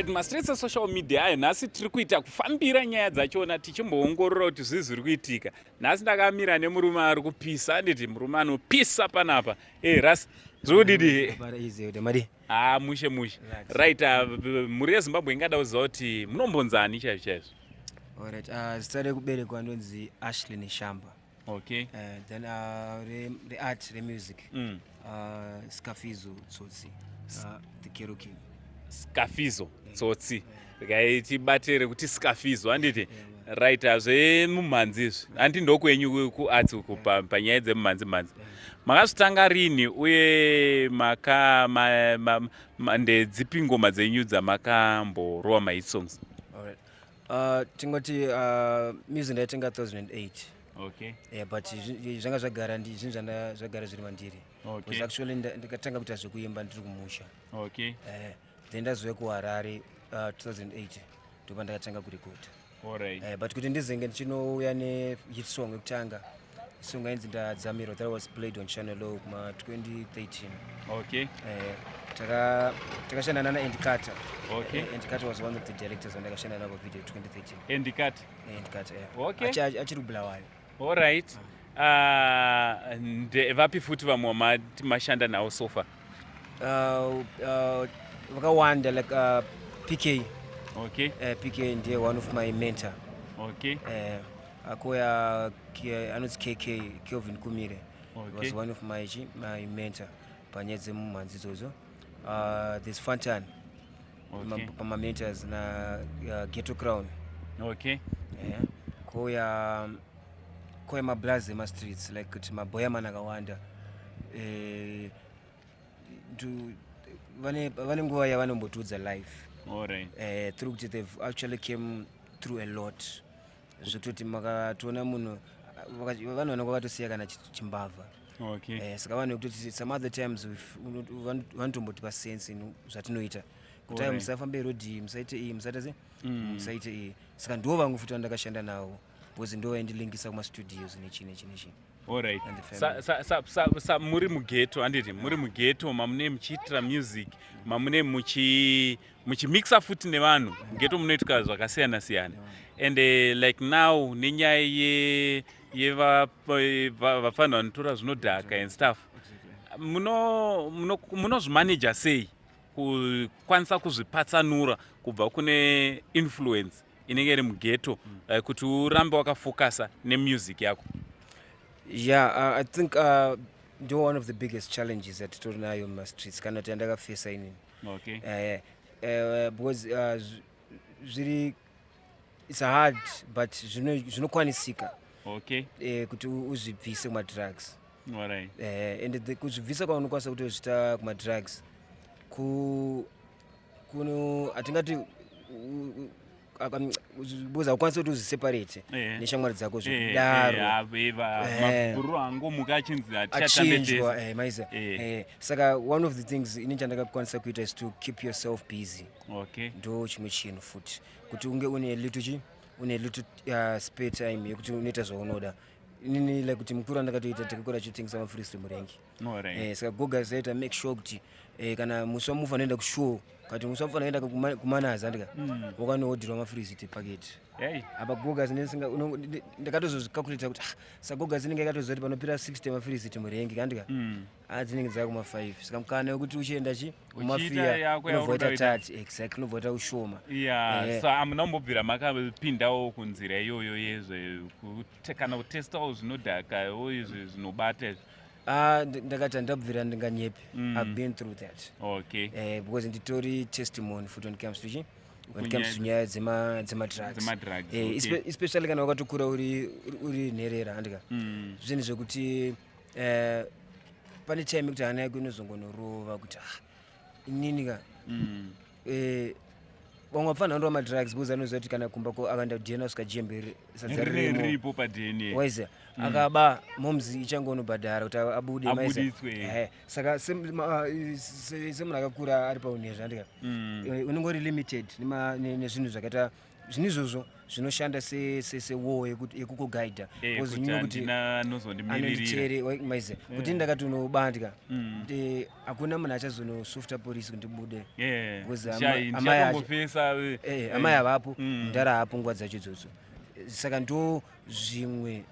Alright, mastreets social media nhasi tiri kuita kufambira nyaya dzachona tichimboongorora kuti zvii zviri kuitika. Nhasi ndakamira nemurume ari kupisa, anditi murume anopisa panapa. Rasi zvodidi. Mushe. Right, muri yeZimbabwe ingada kuziva kuti munombonzani chaizvo. Alright, started kuberekwa ndonzi Ashley neShamba. Okay. Then the art, the music. Scafizo Tsotsi. The Keruki. Scafizo Tsotsi. Tibatere kuti Scafizo anditi. Right, zvemumhanzi izvi. Andi ndokwenyu kuarts panyaya dzemumhanzi. Makazvitanga rini uye ndedzipi ngoma dzenyu dzamakamborova mahit songs? Alright. Tingoti music ndaitenga 2008. Okay. Yeah, but zvanga zvagara zvagara zviri mandiri. Okay. Because actually ndakatanga kuita zvekuimba ndiri kumusha. Okay. Then ndazouya kuHarare 2008 ndopa ndakatanga kurekodha. Alright. But kuti ndizenge ndichinouya nehit song yekutanga. Song ainzi ndadzamira, that was played on channel kuma 2013. Okay. Takashanda nana Andy Carter. Okay. Andy Carter was one of the directors and takashanda nabo video 2013. Andy Carter. Andy Carter, yeah. Okay. Achiri kubulawayo. Alright. Vapi futi vamwe mashanda nawo so far? Vakawanda like PK. Okay. PK ndiye one of my mentor. Okay. Akoya anoti KK Kelvin Kumire. Okay. Was one of my mentor panyaya dzemumhanzi idzodzo. There's Fantan. Okay. Pama mentors na Ghetto Crown. Okay. Koya mablaze streets like kuti maboya manakawanda. Vane nguva yavanombotudza life. Alright. Through kuti they've actually came through a lot. Zvekuti makatona munhu vanhu vanokatosiya kana chimbavha. Okay. Saka vanhu kuti some other times vanotombotipa sense in zvatinoita. Kuti musafambe rodhi, musaite iyi, musaite iyi. Saka ndo vangu futi vandakashanda nawo. Because ndo vaindilingisa kumastudios nechi. Alright. Muri mugeto anditi muri mugeto mamune muchiitira music mamune muchimixa futi nevanhu mugeto munoitika zvakasiyana. And like now nenyaya yevafana vanotora zvinodhaka and stuff, munozvimanaja sei kukwanisa kuzvipatsanura kubva kune influence inenge iri mugeto kuti urambe wakafokasa nemusic yako? Yeah, I think one of the biggest challenges that torinayo mumastreets kana kuti ndakafesa inini. Okay. Because it's hard but zvinokwanisika. Okay. Kuti uzvibvise kumadrugs. Alright. And kuzvibvisa kwaunokwanisa kuti uzvita kumadrugs kuno atingati because haukwanisi kuti uzviseparate neshamwari dzako zvokudaro mabhuru angu mukachinzi achinjwa maiza. Saka one of the things ini chandakakwanisa kuita is to keep yourself busy. Okay. Ndo chimwe chinhu futi kuti unge une little spare time yekuti unoita zvaunoda. Inini like kuti mukuru andakatoita takakura chitengesa mafirisi murengi. Saka goga zaita make sure kuti kana musi wamufa noenda kushow kati musi wamufa noenda kumanaza ndika wakanoodhirwa mafirisi paketi. Apa goga zinesinga ndakatozozvikakulita kuti sagoga zinenge yakatoziva kuti panopira 60 mafirisi murengi kandika dzinenge dzakuma 5. Saka mukana wekuti uchienda kumafia unovhoita 30 exactly unovhoita ushoma. So amunambobvira makapindawo kunzira iyoyo yezve kana kutestawo zvinodhaka izvi zvinobata izvi? Ndakati ndabvira ndinganyepe. I've been through that. Okay. Because nditori testimony futi when it comes to nyaya dzemadrugs. Especially kana wakatokura uri nherera andika. Zvinhu zvekuti pane time kuti hana yako inozongonorova kuti inini ka vamwe vafana ndova madrugs because anoziva kuti kana kumba akaenda kudhena kusvika jembe ripo padheni waiza akaba momzi ichangonobhadhara kuti abude maiza. Saka semunhu akakura ari paunezva ndika unongori limited nezvinhu zvakaita zvinizvozvo zvinoshanda sewo yekukugaidha kuti anonditere kuti ndakatonobandya hakuna munhu achazonosofta polisi kundibude amai havapo ndara hapo nguva dzacho idzodzo saka ndo zvimwe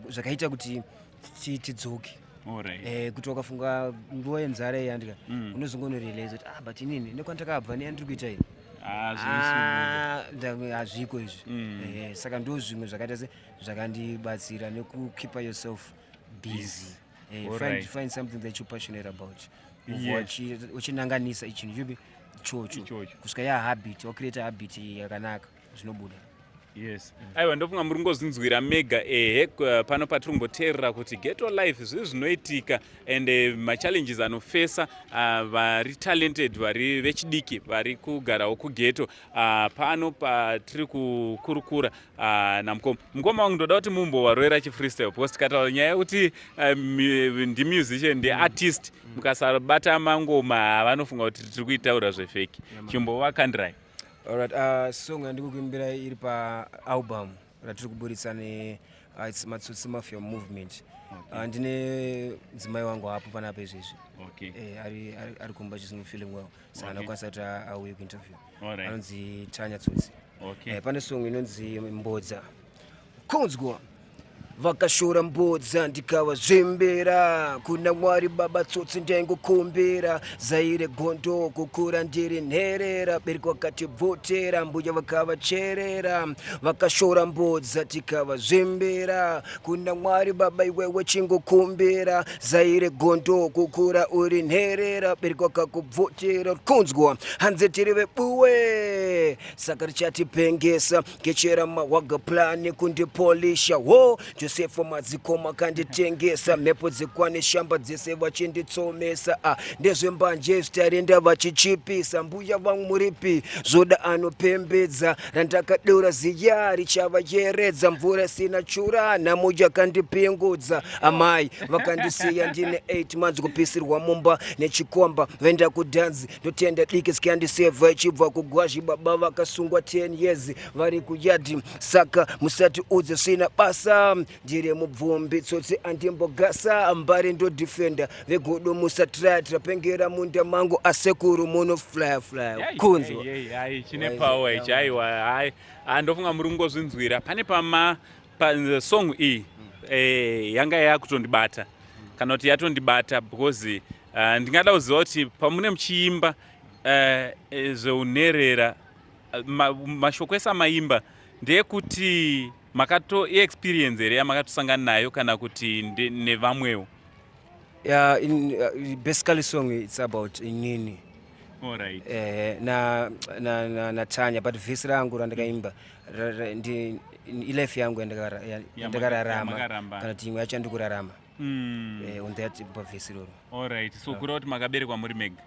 zvakaita kuti tidzoke kuti wakafunga nguva yenzara iyandika unozongonoreleza kuti but inini nekwandakabva neyandiri kuita iyi hazviko izvi saka ndo zvimwe zvakaita zvakandibatsira nekukeepa yourself busy find something that you're passionate about uchinanganisa ichinhu chupi chocho kusvika yahabit wacreata habit yakanaka zvinobuda. Yes. Aiwa ndofunga muri ngozinzwira mega pano patiri kumboteerera kuti ghetto life zvizvi zvinoitika and machallenges anofesa vari talented vari vechidiki vari kugarawo kughetto pano patiri kukurukura namukoma wangu ndoda kuti mumbovarwera chifreestyle post kataura nyaya yekuti ndimusician ndiartist mukasabata mangoma vanofunga kuti tiri kuitaura zvefeki chimbovakandirai. Alright, song yandikukuimbira iri paalbum ratiri kuburitsa it's Matsotsi Mafia Movement. Ndine dzimai wangu hapo panapa izvezvi. Ari kumba chisino feeling well. Saka ndakwanisa kuti auye kuinterview. Anonzi Tanya Tsotsi. Pane song inonzi Mbodza. Kunzwa vakashora mbodza ndikavazvembera kuna Mwari Baba Tsotsi ndaingokumbira zaire gondo kukura ndiri nherera bereki vakatibvotera mbuya vakavacherera vakashora mbodza tikavazvembera kuna Mwari Baba iwewe chingokumbira zaire gondo kukura uri nherera bereki vakakubvotera kunzwa hanze tiri vebuwe saka richatipengesa ngechera mawaga plani kundipolisha Josefu madzikoma kanditengesa mhepo dzikwane shamba dzese vachinditsomesa ndezvembanje zvitarenda vachichipisa mbuya vangu muripi zvoda anopembedza randakadeura ziya richavayeredza mvura sina chura nhamo yakandipengudza amai vakandisiya ndine 8 months kupisirwa mumba nechikomba vaenda kudhanzi ndotenda diki sikandisevha ichibva kugwazhi baba vakasungwa 10 years vari kuyadhi saka musati udze sina basa ndiri mubvumbi Tsotsi andimbogasa mbari ndo defender vegodo musatira pengera munda mangu asekuru muno fly kunzwa chine power ichi aiwa ndofunga muri ngozvinzwira pane song iyi yanga yakutondibata kana kuti yatondibata because ndingada kuziva kuti pamune muchiimba zveunherera mashoko ese amaimba ndeyekuti makato experience here yamakatosangana nayo kana kuti nevamwewo? Basically song it's about inini. Alright. Na Tanya but verse rangu randakaimba ilife yangu yandakararama kana kuti imwe yacho yandikurarama on that verse roro. Alright, so kuri kuti makaberekwa muri mega?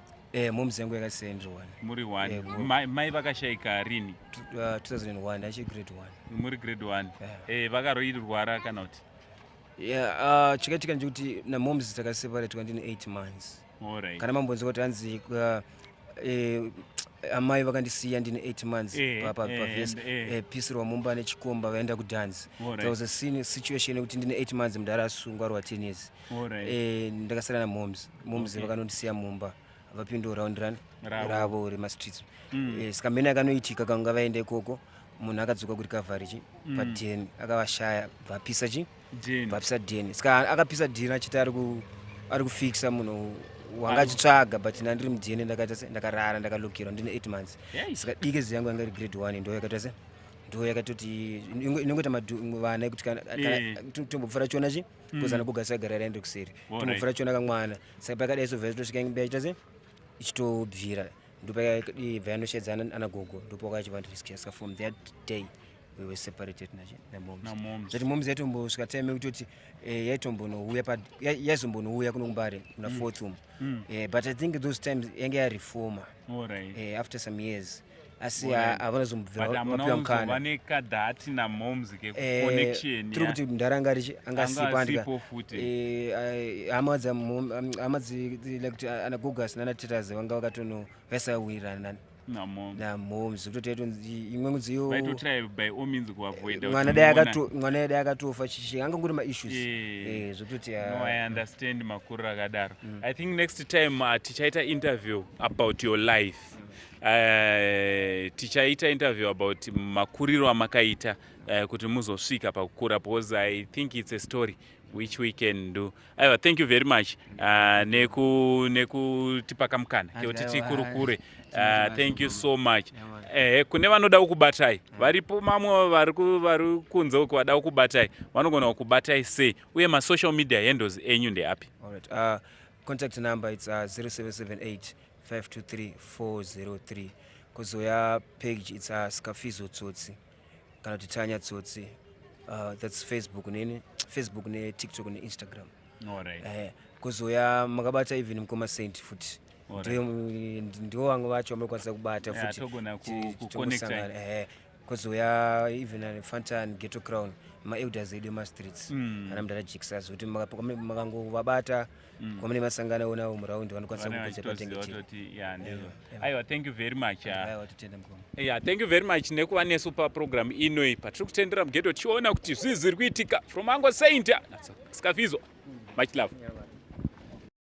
Mumzengo yakasendwa muri 1 mai vakashaika rini? 2001 achi grade 1. Muri grade 1 vakaroirwara kana kuti? Chikaitika ndikuti namoms takaseparatwa ndine 8 months. Alright. Kana mambonzi kuti anzi amai vakandisiya ndine 8 months pisirwa mumba nechikomba vaenda kudhanzi. There was a situation yekuti ndine 8 months mudara asungwa rwa 10 years. Ndakasara namoms vakanondisiya mumba vapinda round ravo remastreets. Saka mene akanoitika kanga vaenda ikoko munhu akadzoka kuri kavharichi padheni akavashaya vapisa vapisa dheni saka akapisa dheni achiti ari kufikisa munhu wanga achitsvaga but ndiri mudheni ndakarara ndakalokirwa ndine 8 months. Saka dikezi yangu yanga iri grade 1 ndo yakatase ndo yakatoti inongoita vana kuti kana tombopfura chonachi kuzana kugasa gara raende kuseri tombopfura chona kamwana saka pakadai so vhesi tosvika imbe achitase ichitobvira ndopakabva anoshedzana anagogo ndopakachivandiriskya saka from that day we were separated namoms. Zvati moms yatombosvika time yekutoti yaizombonouya kuno kumbare kuna 4th but I think those times yange yareforma after some years asi havanazomubvira mukana vanekadhati namoms connection tiri kuti ndaranga angasipo andika hama kuti anagogas nanatetazi vanga vakatono vaisawirana namoms kutoteta imwe mudziyo vaitotry by all means kuavoida mwana dai akatofa anganguri maissues zvokutoti no, I understand makuru akadaro. I think next time tichaita interview about your life. Tichaita interview about makuriro amakaita kuti muzosvika pakukura, because I think it's a story which we can do. Aiwa, thank you very much nekutipa kamukana kekuti tikurukure. Thank you so much. Kune vanoda kukubatai, varipo mamwe vari kunze uko vada kukubatai, vanogona kukubatai sei, uye social media handles enyu ndeapi? Alright, contact number it's 0778 523 403. Kozoya page it's Scafizo Tsotsi kana kuti Tanya Tsotsi. That's Facebook ne TikTok ne Instagram. Alright. Kozoya makabata even mkoma Saint futi. Ndio wangu vacho wamekwanza kubata futi. Togona kuconnect. Kozoya even Fantan Ghetto Crown ma elders edema streets. Anamdala jiksazo kuti makango vabata kwa mene masangana ona umraundi vanokwanisa kukuza patengeti. Aiwa, thank you very much. Yeah, thank you very much nekuva nesu paprogram inoi patiri kutendera mugedho tichiona kuti zvii zviri kuitika from Ango Saint Scafizo. Much love.